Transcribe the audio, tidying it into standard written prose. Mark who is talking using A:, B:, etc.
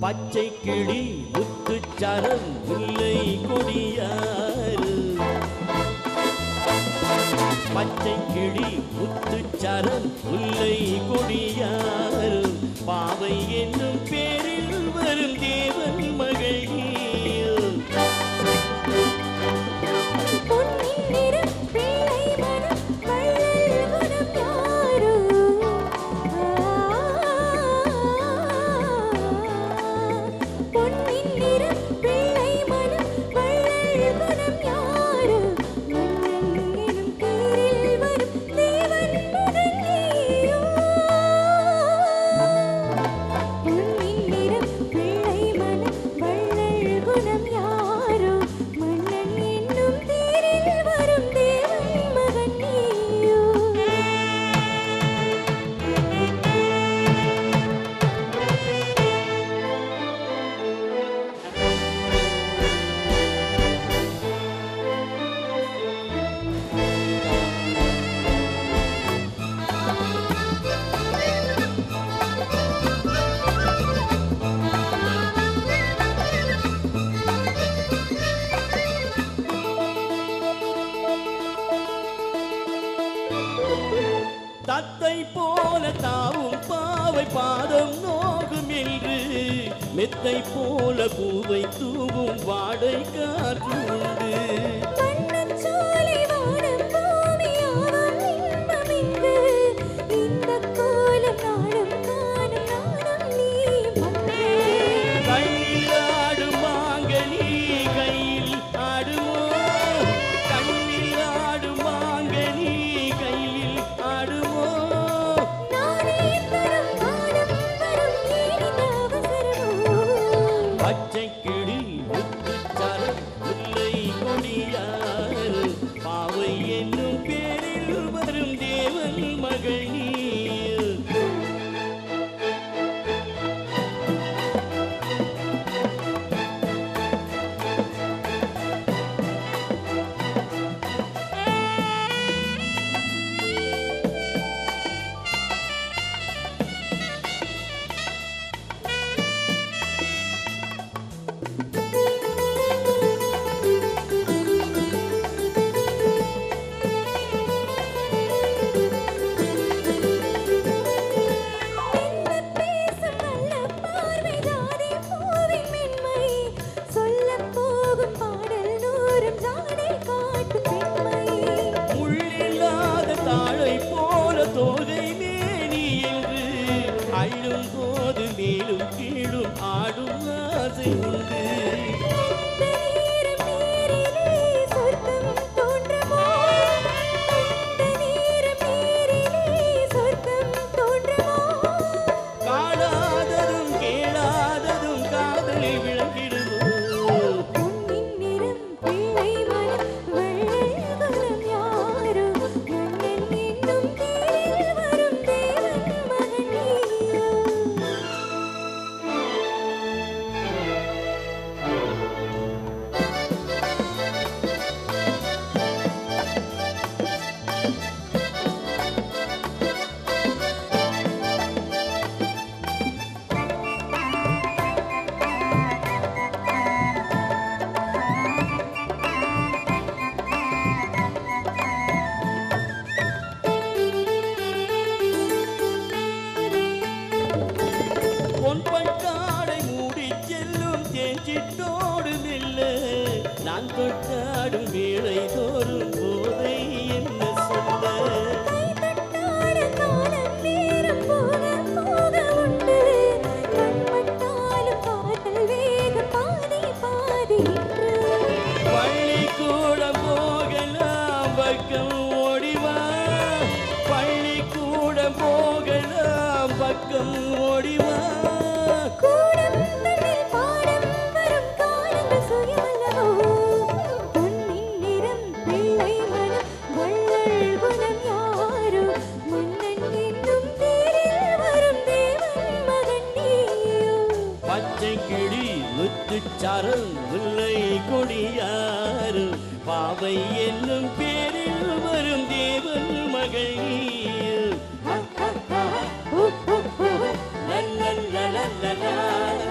A: பச்சை கிளி முத்துச்சரம் முல்லை கொடியாறு பச்சை கிளி முத்துச்சரம் முல்லை கொடியாறு பாவை என்னும் பேரில் வரும் தேவன் மகள் தத்தை போல தாவும் பாவை பாதம் நோகும் என்று மெத்தை போல பூவை தூவும் வாடை காற்று உண்டு பச்சை கிளி முத்துச்சரம் முல்லை கொடியாறு பாவை என்னும் பேரில் வரும் தேவன் மகள் நீ தோகை மேனி என்று அள்ளும் போது மேலும் கீழும் ஆடும் ஆசை உண்டு காணாததும் கேளாததும் காதலில் விளங்கிடுமோ பொன்பட்டாடை மூடி செல்லும் தேஞ்சிட்டோடு மெல்ல நான் தொட்டாடும் வேளை தோறும் போதை என்ன சொல்ல பள்ளிக்கூடம் போகலாம் பக்கம் ஓடிவா பள்ளிக்கூடம் போகலாம் பக்கம் ஓடிவா பச்சை கிளி முத்துச்சரம் முல்லை கொடியாறு பாவை என்னும் பேரில் வரும் தேவன் மகள் la la la la la